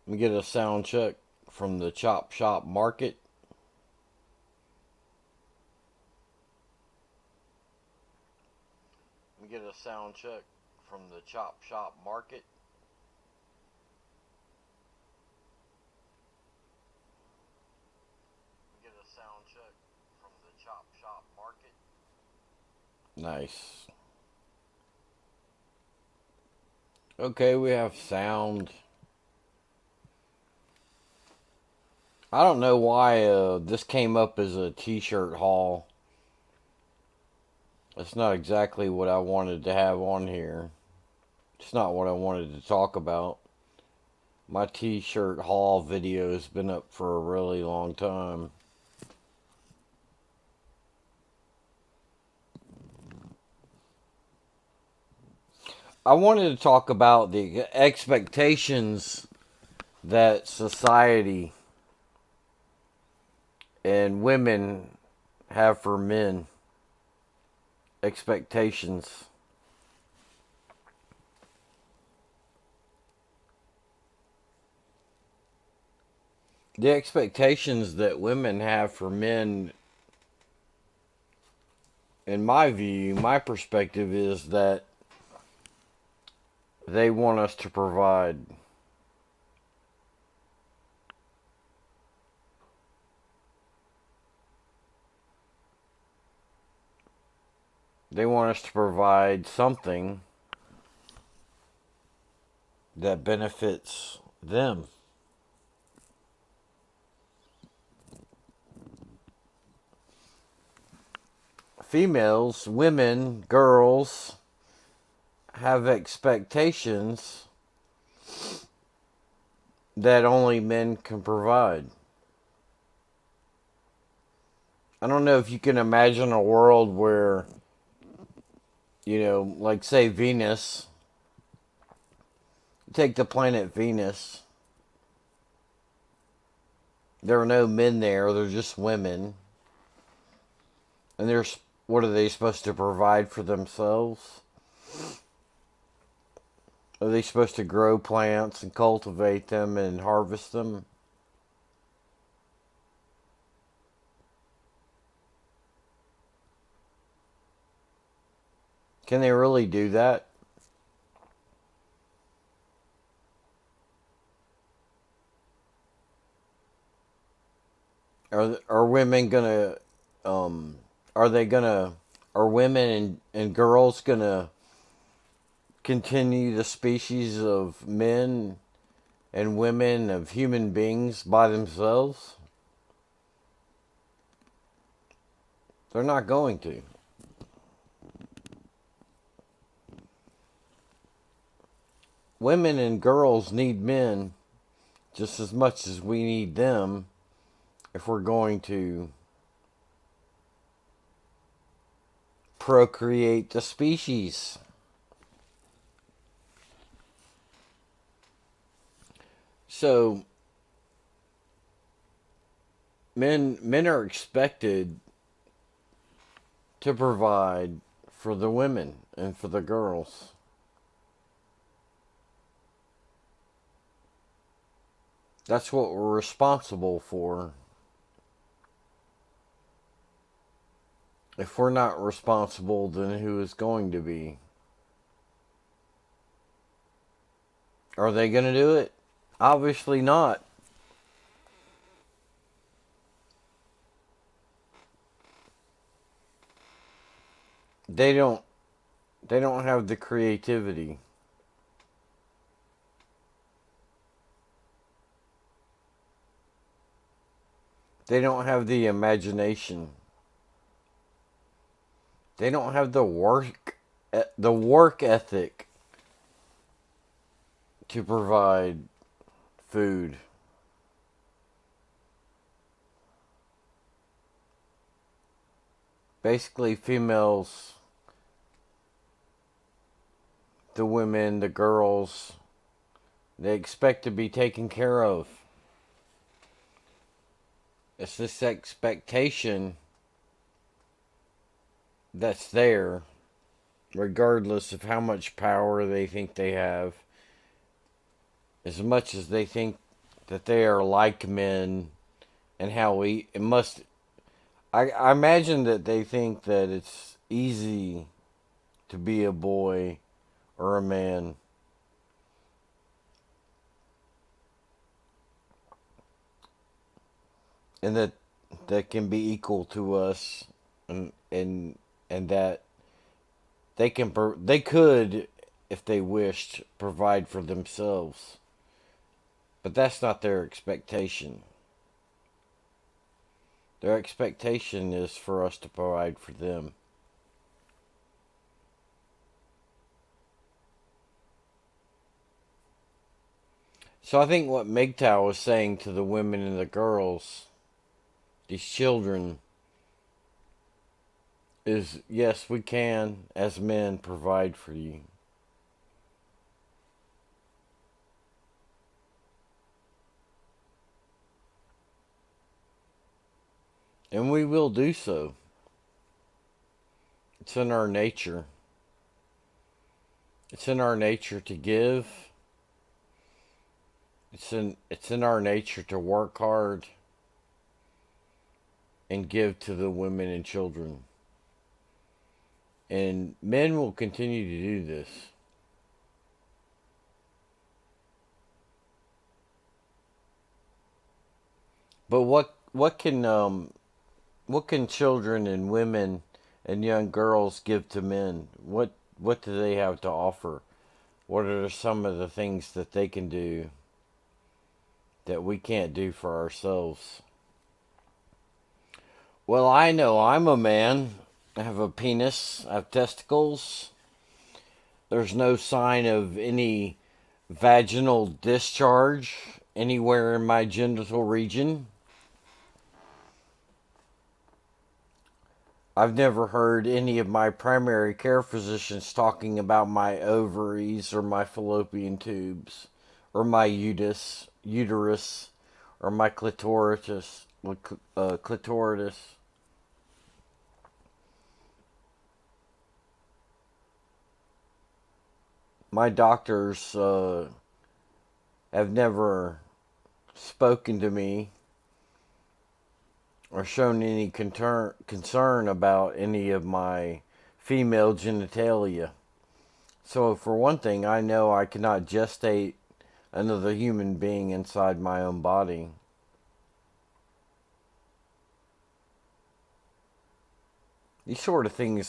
Let me get a sound check from the Chop Shop Market. Let me get a sound check from the Chop Shop Market. Let me get a sound check from the Chop Shop Market. Nice. Okay, we have sound. I don't know why this came up as a t-shirt haul. That's not exactly what I wanted to have on here. It's not what I wanted to talk about. My t-shirt haul video has been up for a really long time. I wanted to talk about the expectations that society and women have for men. Expectations. The expectations that women have for men, in my view, my perspective, is that they want us to provide. They want us to provide something that benefits them. Females, women, girls have expectations that only men can provide. I don't know if you can imagine a world where, like say Venus, take the planet Venus, there are no men there, they're just women. And there's, what are they supposed to provide for themselves? Are they supposed to grow plants and cultivate them and harvest them? Can they really do that? Are women gonna are they gonna are women and girls gonna continue the species of men and women of human beings by themselves? They're not going to. Women and girls need men just as much as we need them if we're going to procreate the species. So men are expected to provide for the women and for the girls. That's what we're responsible for. If we're not responsible, then who is going to be? Are they going to do it? Obviously not. They don't they don't have the creativity. They don't have the imagination. They don't have the work ethic to provide food. Basically, females, the women, the girls, they expect to be taken care of. It's this expectation that's there, regardless of how much power they think they have, as much as they think that they are like men, and how it must. I imagine that they think that it's easy to be a boy or a man, and that can be equal to us, and that they could, if they wished, provide for themselves. But that's not their expectation. Their expectation is for us to provide for them. So I think what MGTOW was saying to the women and the girls, these children, is yes, we can, as men, provide for you. And we will do so. It's in our nature. It's in our nature to give. It's in our nature to work hard and give to the women and children. And men will continue to do this. But what can children and women and young girls give to men? What do they have to offer? What are some of the things that they can do that we can't do for ourselves? Well, I know I'm a man. I have a penis. I have testicles. There's no sign of any vaginal discharge anywhere in my genital region. I've never heard any of my primary care physicians talking about my ovaries or my fallopian tubes or my uterus or my clitoris. My doctors have never spoken to me or shown any concern about any of my female genitalia. So, for one thing, I know I cannot gestate another human being inside my own body. These sort of things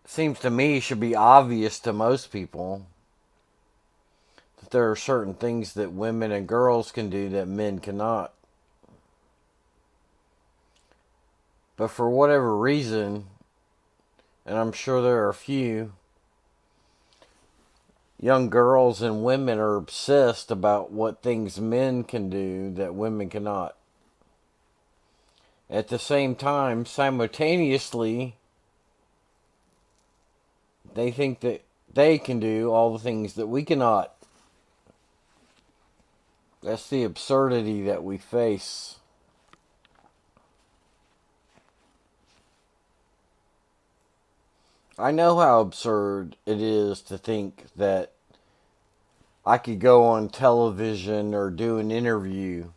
seems to me should be obvious to most people, that there are certain things that women and girls can do that men cannot. But for whatever reason, and I'm sure there are a few, young girls and women are obsessed about what things men can do that women cannot. At the same time, simultaneously, they think that they can do all the things that we cannot. That's the absurdity that we face. I know how absurd it is to think that I could go on television or do an interview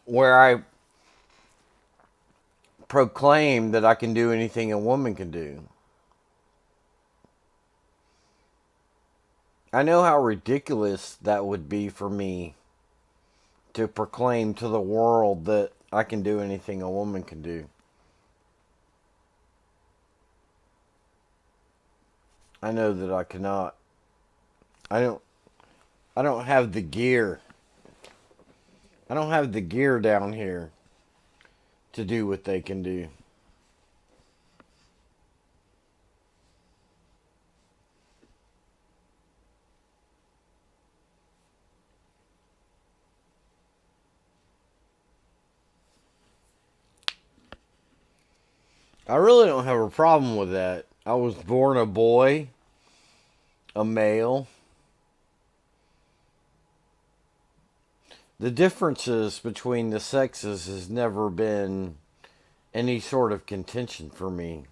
where I proclaim that I can do anything a woman can do. I know how ridiculous that would be for me to proclaim to the world that I can do anything a woman can do. I know that I cannot. I don't I don't have the gear. I don't have the gear down here to do what they can do. I really don't have a problem with that. I was born a boy, a male. The differences between the sexes has never been any sort of contention for me.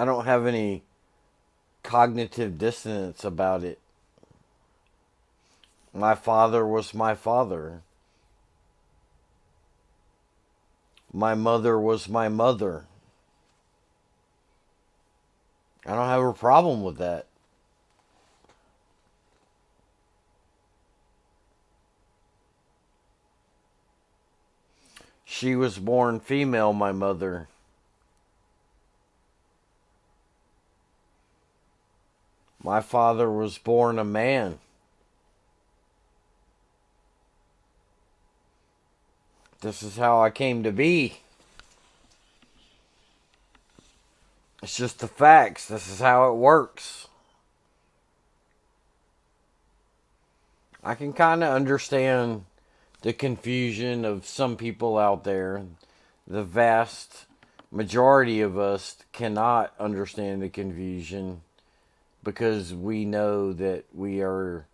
I don't have any cognitive dissonance about it. My father was my father. My mother was my mother. I don't have a problem with that. She was born female, my mother. My father was born a man. This is how I came to be. It's just the facts. This is how it works. I can kind of understand the confusion of some people out there. The vast majority of us cannot understand the confusion because we know that we are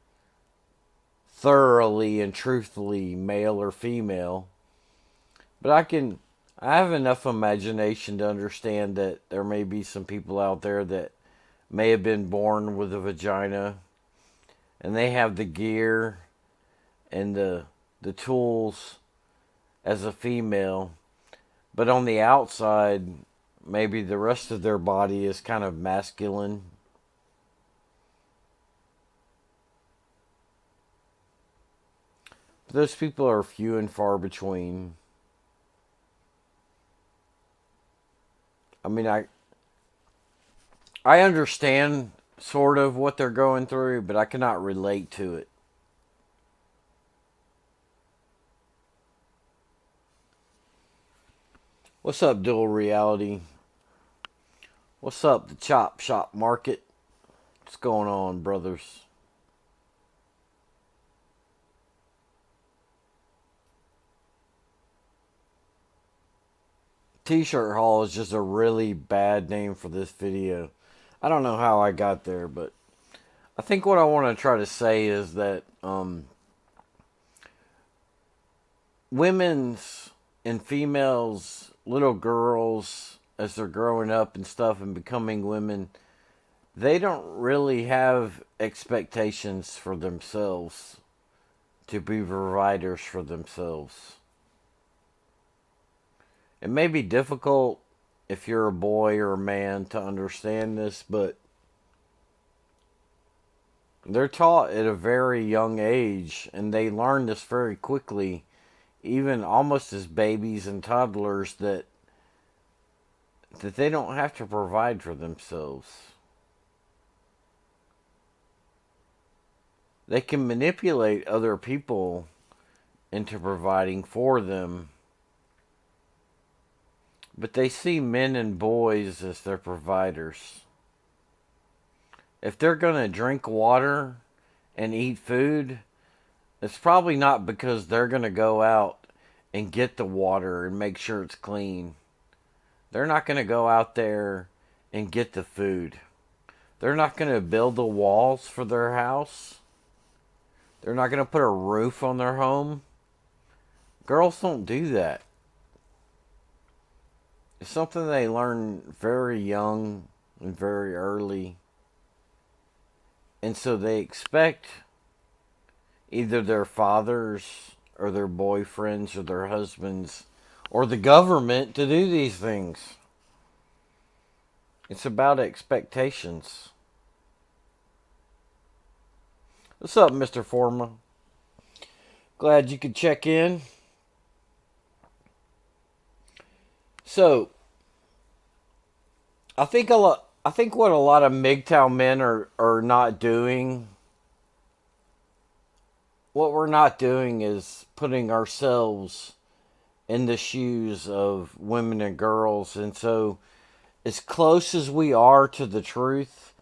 thoroughly and truthfully male or female. But I have enough imagination to understand that there may be some people out there that may have been born with a vagina and they have the gear and the tools as a female, but on the outside maybe the rest of their body is kind of masculine. Those people are few and far between. I mean, I understand sort of what they're going through, but I cannot relate to it. What's up, Dual Reality? What's up, the Chop Shop Market? What's going on, brothers? T-shirt haul is just a really bad name for this video. I don't know how I got there, but I think what I want to try to say is that women's and females, little girls, as they're growing up and stuff and becoming women, they don't really have expectations for themselves to be providers for themselves. It may be difficult if you're a boy or a man to understand this, but they're taught at a very young age and they learn this very quickly, even almost as babies and toddlers, that they don't have to provide for themselves. They can manipulate other people into providing for them, but they see men and boys as their providers. If they're going to drink water and eat food, it's probably not because they're going to go out and get the water and make sure it's clean. They're not going to go out there and get the food. They're not going to build the walls for their house. They're not going to put a roof on their home. Girls don't do that. It's something they learn very young and very early. And so they expect either their fathers or their boyfriends or their husbands or the government to do these things. It's about expectations. What's up, Mr. Forma? Glad you could check in. So, I think what a lot of MGTOW men are not doing, what we're not doing is putting ourselves in the shoes of women and girls. And so, as close as we are to the truth,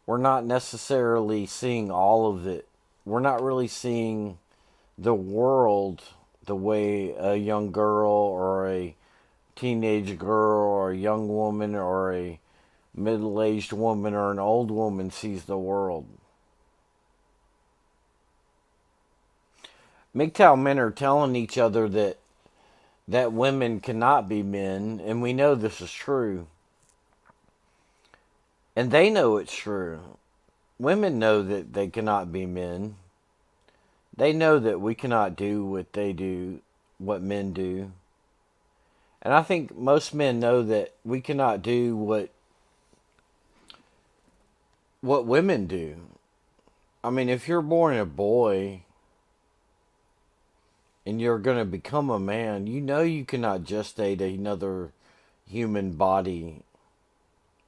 we're not necessarily seeing all of it. We're not really seeing the world the way a young girl or a teenage girl or a young woman or a middle-aged woman or an old woman sees the world. MGTOW men are telling each other that women cannot be men, and we know this is true. And they know it's true. Women know that they cannot be men. They know that we cannot do what they do, what men do. And I think most men know that we cannot do what women do. I mean, if you're born a boy and you're going to become a man, you know you cannot gestate another human body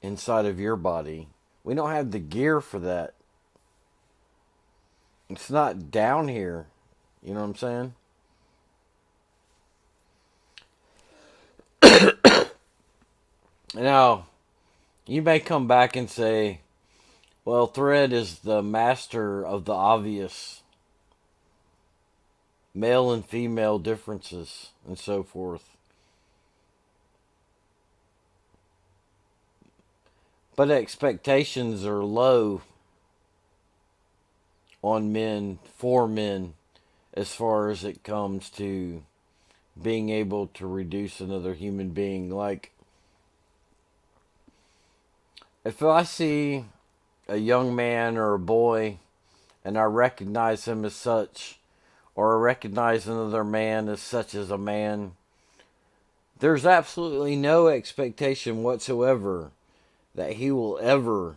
inside of your body. We don't have the gear for that. It's not down here. You know what I'm saying? Now, you may come back and say, well, Thread is the master of the obvious male and female differences and so forth. But expectations are low on men, for men, as far as it comes to being able to reduce another human being. Like, if I see a young man or a boy and I recognize him as such, or I recognize another man as such as a man, there's absolutely no expectation whatsoever that he will ever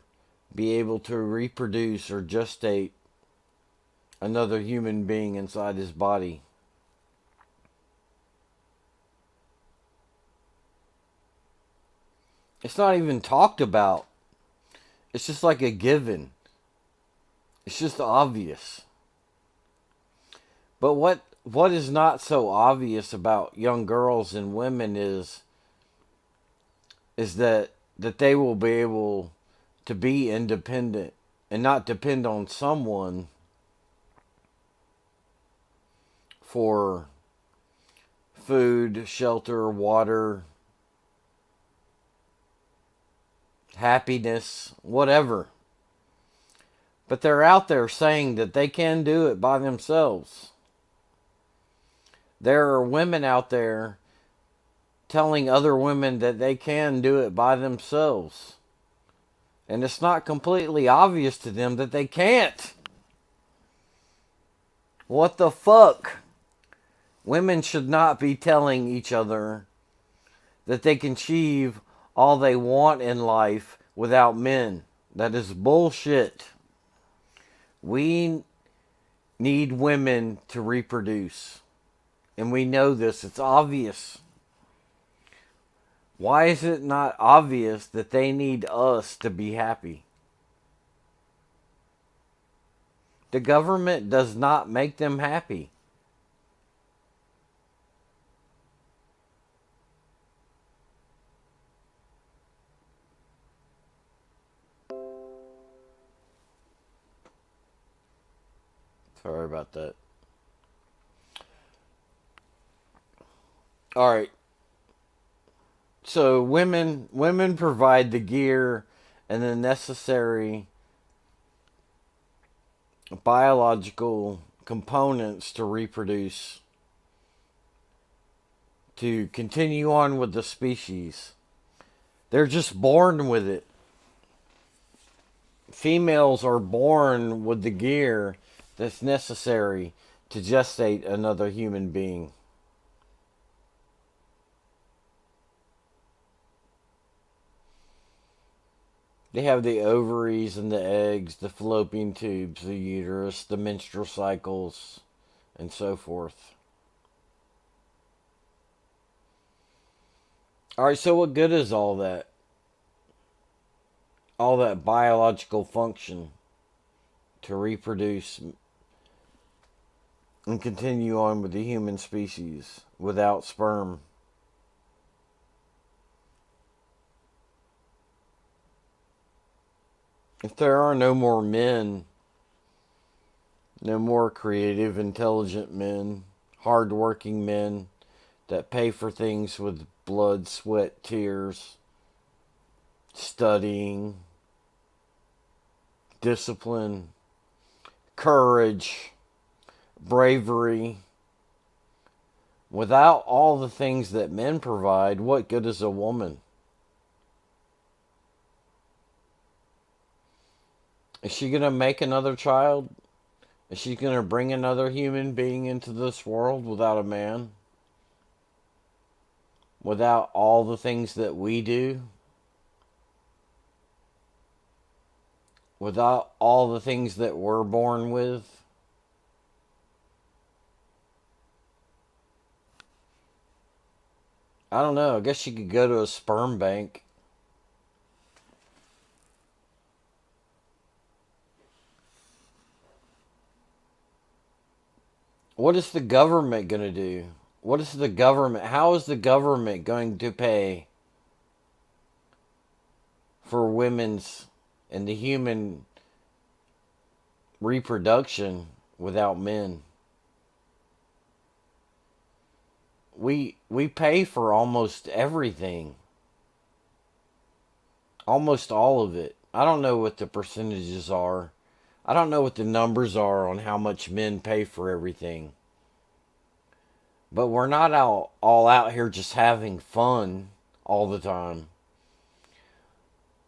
be able to reproduce or gestate another human being inside his body. It's not even talked about. It's just like a given. It's just obvious. But what is not so obvious about young girls and women is that they will be able to be independent and not depend on someone for food, shelter, water, happiness, whatever. But they're out there saying that they can do it by themselves. There are women out there telling other women that they can do it by themselves. And it's not completely obvious to them that they can't. What the fuck? Women should not be telling each other that they can achieve all they want in life without men. That is bullshit. We need women to reproduce. And we know this. It's obvious. Why is it not obvious that they need us to be happy? The government does not make them happy. Sorry about that. All right. So women provide the gear and the necessary biological components to reproduce, to continue on with the species. They're just born with it. Females are born with the gear that's necessary to gestate another human being. They have the ovaries and the eggs, the fallopian tubes, the uterus, the menstrual cycles, and so forth. Alright, so what good is all that? All that biological function to reproduce and continue on with the human species without sperm? If there are no more men, no more creative, intelligent men, hardworking men that pay for things with blood, sweat, tears, studying, discipline, courage, bravery. Without all the things that men provide, what good is a woman? Is she going to make another child? Is she going to bring another human being into this world without a man? Without all the things that we do? Without all the things that we're born with? I don't know. I guess she could go to a sperm bank. What is the government going to do? What is the government? How is the government going to pay for women's and the human reproduction without men? We pay for almost everything. Almost all of it. I don't know what the percentages are. I don't know what the numbers are on how much men pay for everything. But we're not all out here just having fun all the time.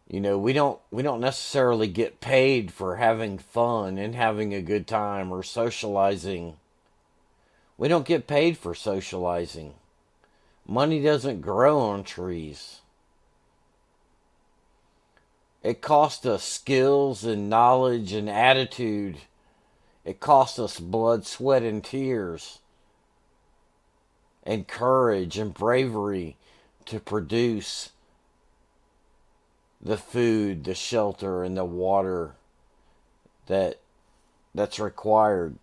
You know, we don't necessarily get paid for having fun and having a good time or socializing. We don't get paid for socializing. Money doesn't grow on trees. It costs us skills and knowledge and attitude. It costs us blood, sweat, and tears, and courage and bravery to produce the food, the shelter, and the water that's required.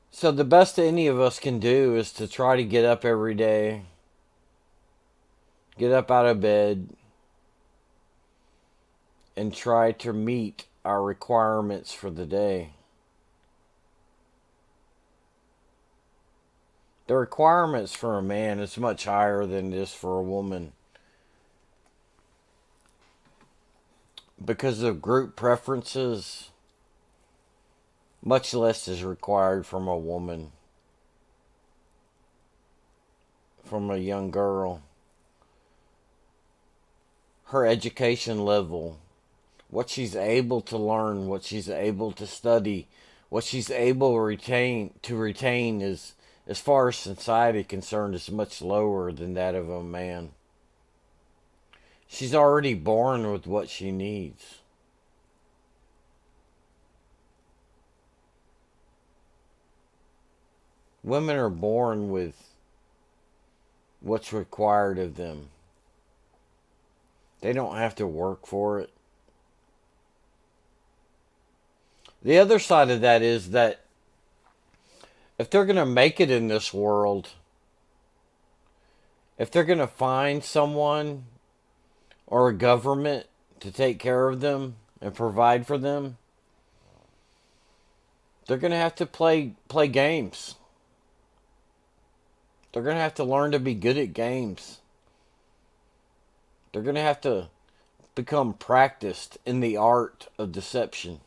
So the best any of us can do is to try to get up every day, get up out of bed, and try to meet our requirements for the day. The requirements for a man is much higher than it is for a woman because of group preferences. Much less is required from a woman, from a young girl. Her education level, what she's able to learn, what she's able to study, what she's able to retain is, as far as society is concerned, is much lower than that of a man. She's already born with what she needs. Women are born with what's required of them. They don't have to work for it. The other side of that is that if they're going to make it in this world, if they're going to find someone or a government to take care of them and provide for them, they're going to have to play games. They're going to have to learn to be good at games. They're going to have to become practiced in the art of deception.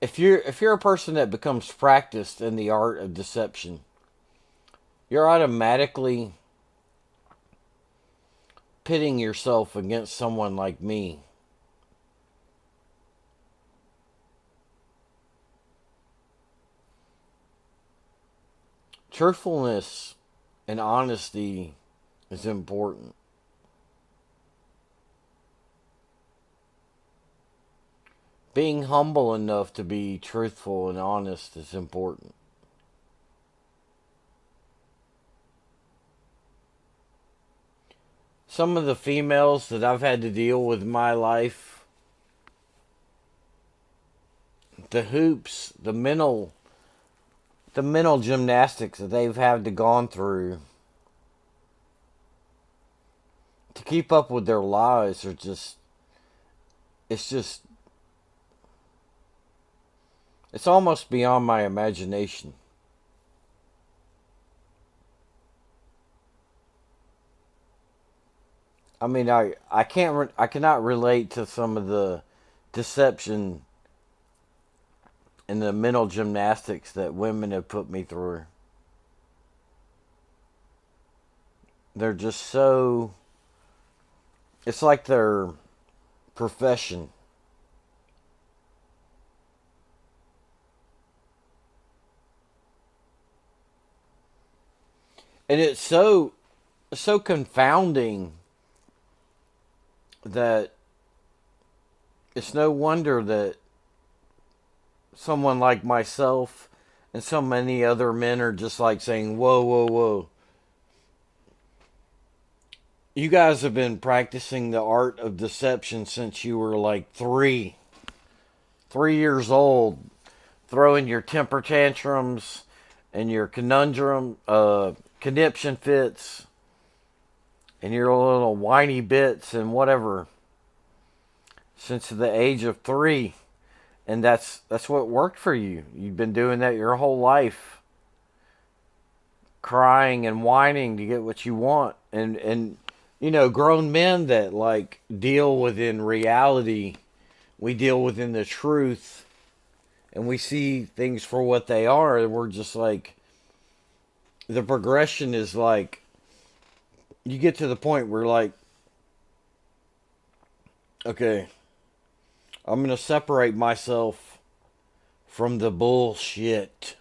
If you're a person that becomes practiced in the art of deception, you're automatically pitting yourself against someone like me. Truthfulness and honesty is important. Being humble enough to be truthful and honest is important. Some of the females that I've had to deal with in my life, the hoops, the mental gymnastics that they've had to gone through to keep up with their lives are just, it's just It's almost beyond my imagination. I mean, I cannot relate to some of the deception and the mental gymnastics that women have put me through. They're just so, it's like their profession. And it's so confounding that it's no wonder that someone like myself and so many other men are just like saying, "Whoa, whoa, whoa. You guys have been practicing the art of deception since you were like 3 years old, throwing your temper tantrums and your conniption fits and your little whiny bits and whatever since the age of 3." And that's what worked for you. You've been doing that your whole life, crying and whining to get what you want. And grown men that like deal within reality, we deal within the truth, and we see things for what they are. And we're just like, the progression is like, you get to the point where like, okay, I'm gonna separate myself from the bullshit.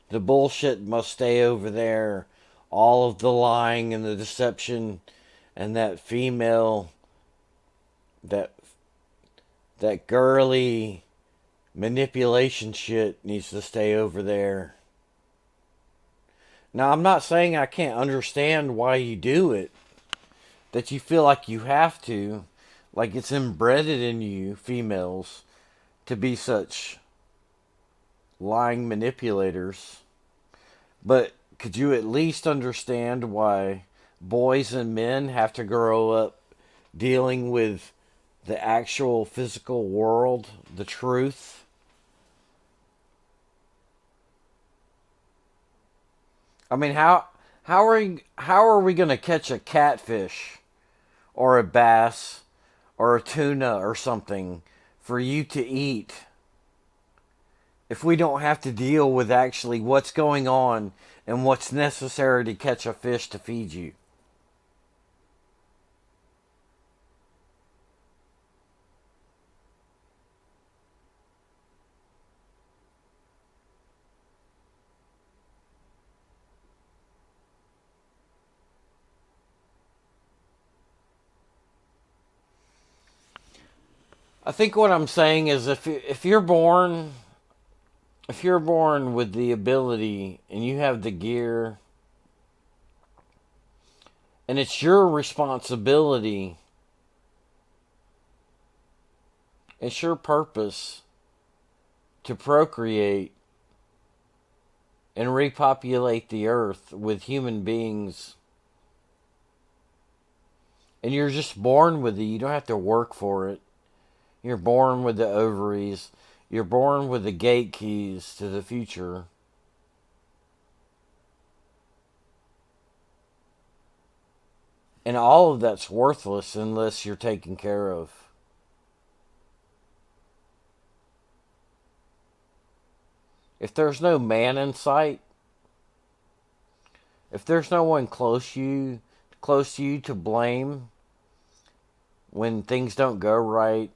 The bullshit must stay over there. All of the lying and the deception and that female, that that girly manipulation shit needs to stay over there. Now, I'm not saying I can't understand why you do it, that you feel like you have to, like it's embedded in you, females, to be such lying manipulators. But could you at least understand why boys and men have to grow up dealing with the actual physical world, the truth? I mean, how are we going to catch a catfish or a bass or a tuna or something for you to eat if we don't have to deal with actually what's going on and what's necessary to catch a fish to feed you? I think what I'm saying is if you're born with the ability and you have the gear, and it's your responsibility, it's your purpose to procreate and repopulate the earth with human beings, and you're just born with it. You don't have to work for it. You're born with the ovaries. You're born with the gate keys to the future. And all of that's worthless unless you're taken care of. If there's no man in sight, if there's no one close to you to blame when things don't go right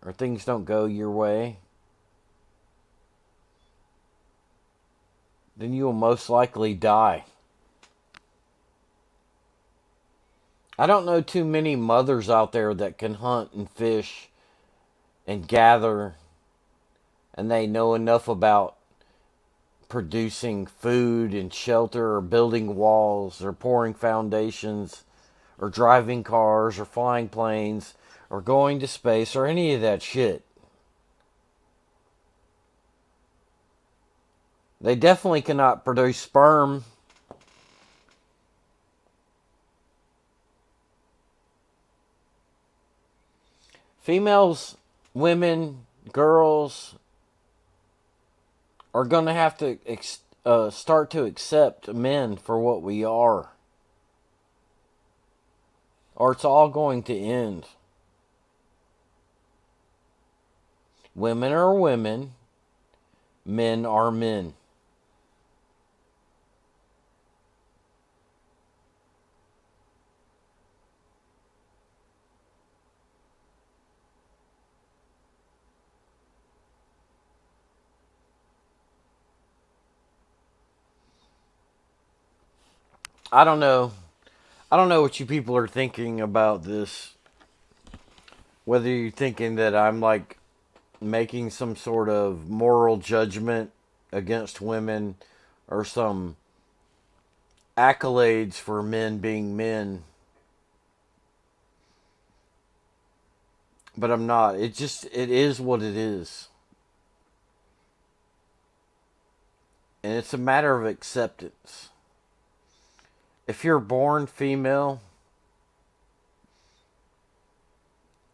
or things don't go your way, then you will most likely die. I don't know too many mothers out there that can hunt and fish and gather, and they know enough about producing food and shelter or building walls or pouring foundations or driving cars or flying planes or going to space or any of that shit. They definitely cannot produce sperm. Females, women, girls are going to have to start to accept men for what we are, or it's all going to end. Women are women, men are men. I don't know. I don't know what you people are thinking about this. Whether you're thinking that I'm like making some sort of moral judgment against women or some accolades for men being men. But I'm not. It is what it is. And it's a matter of acceptance. If you're born female,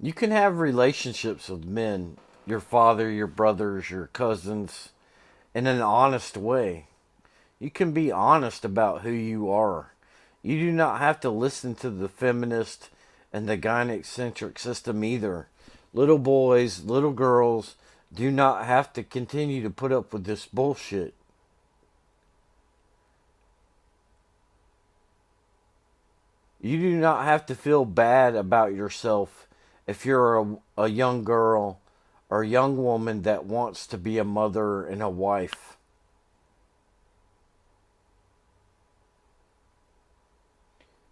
you can have relationships with men, your father, your brothers, your cousins, in an honest way. You can be honest about who you are. You do not have to listen to the feminist and the gynocentric system either. Little boys, little girls do not have to continue to put up with this bullshit. You do not have to feel bad about yourself if you're a young girl or a young woman that wants to be a mother and a wife.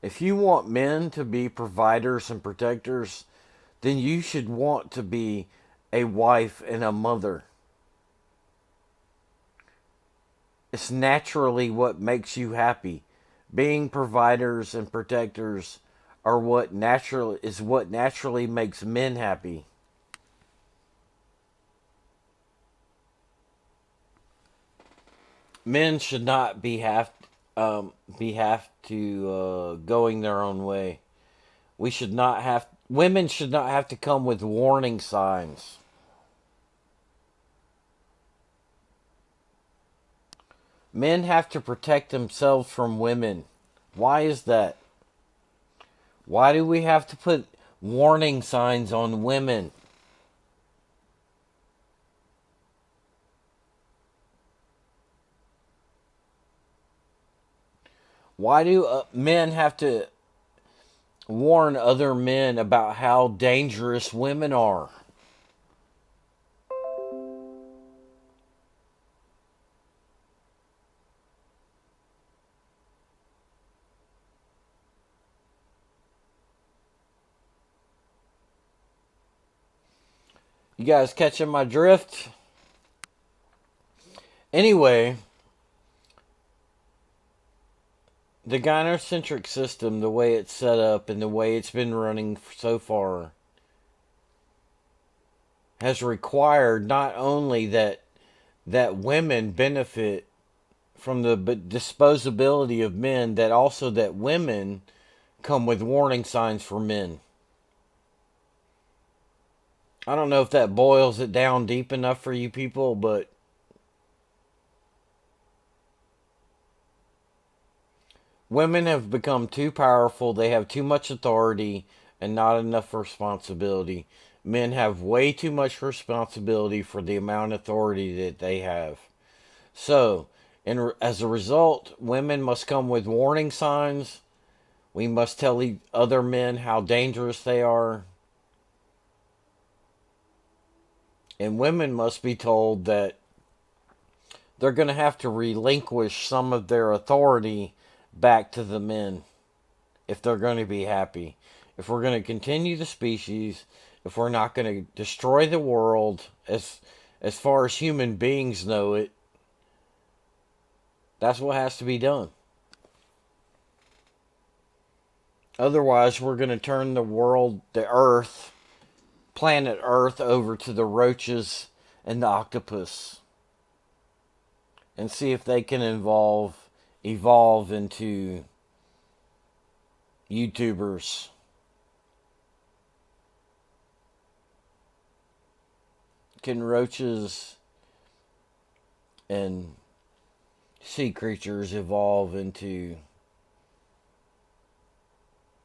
If you want men to be providers and protectors, then you should want to be a wife and a mother. It's naturally what makes you happy. Being providers and protectors are what naturally makes men happy. Men should not be have to going their own way. We should not have Women should not have to come with warning signs. Men have to protect themselves from women. Why is that? Why do we have to put warning signs on women? Why do men have to warn other men about how dangerous women are? You guys catching my drift? Anyway, the gynocentric system, the way it's set up and the way it's been running so far, has required not only that women benefit from the disposability of men, that also that women come with warning signs for men. I don't know if that boils it down deep enough for you people, but women have become too powerful. They have too much authority and not enough responsibility. Men have way too much responsibility for the amount of authority that they have. So, as a result, women must come with warning signs. We must tell other men how dangerous they are. And women must be told that they're going to have to relinquish some of their authority back to the men if they're going to be happy. If we're going to continue the species, if we're not going to destroy the world as far as human beings know it, that's what has to be done. Otherwise, we're going to turn the world, the Earth, planet Earth, over to the roaches and the octopus and see if they can evolve into YouTubers. can roaches and sea creatures evolve into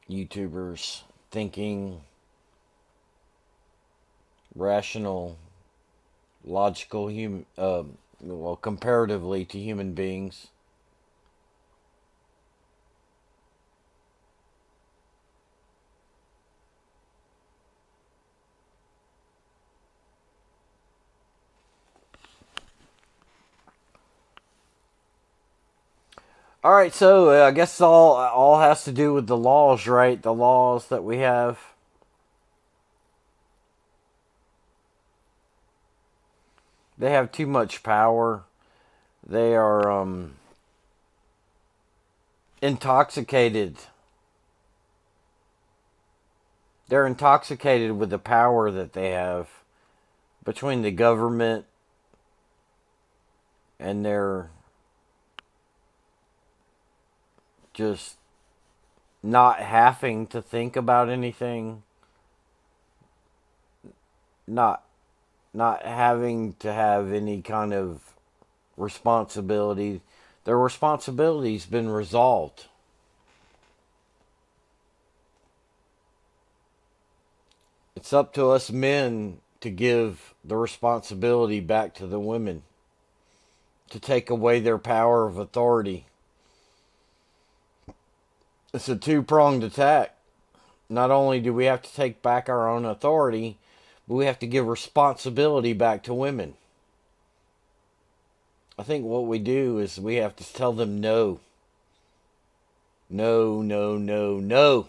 YouTubers thinking rational, logical human, well, comparatively to human beings? All right, so I guess all has to do with the laws, right? The laws that we have. They have too much power. They are intoxicated. They're intoxicated with the power that they have between the government and their just not having to think about anything, not not having to have any kind of responsibility. Their responsibility's been resolved. It's up to us men to give the responsibility back to the women, to take away their power of authority. It's a two-pronged attack. Not only do we have to take back our own authority, but we have to give responsibility back to women. I think what we do is we have to tell them no. No, no, no, no.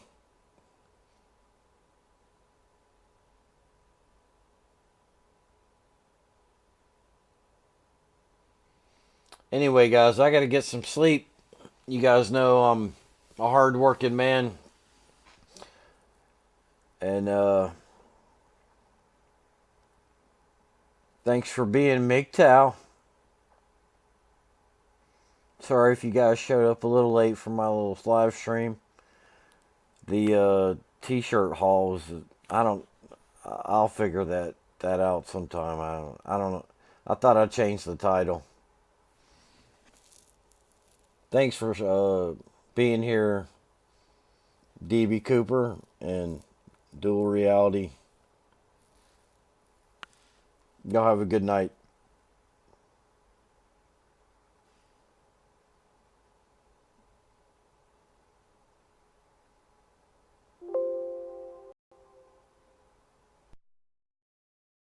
Anyway, guys, I got to get some sleep. You guys know I'm a hard-working man. And thanks for being MGTOW. Sorry if you guys showed up a little late for my little live stream. The t-shirt haul was, I don't, I'll figure that out sometime. I don't know. I thought I'd change the title. Thanks for being here, DB Cooper and Dual Reality. Y'all have a good night.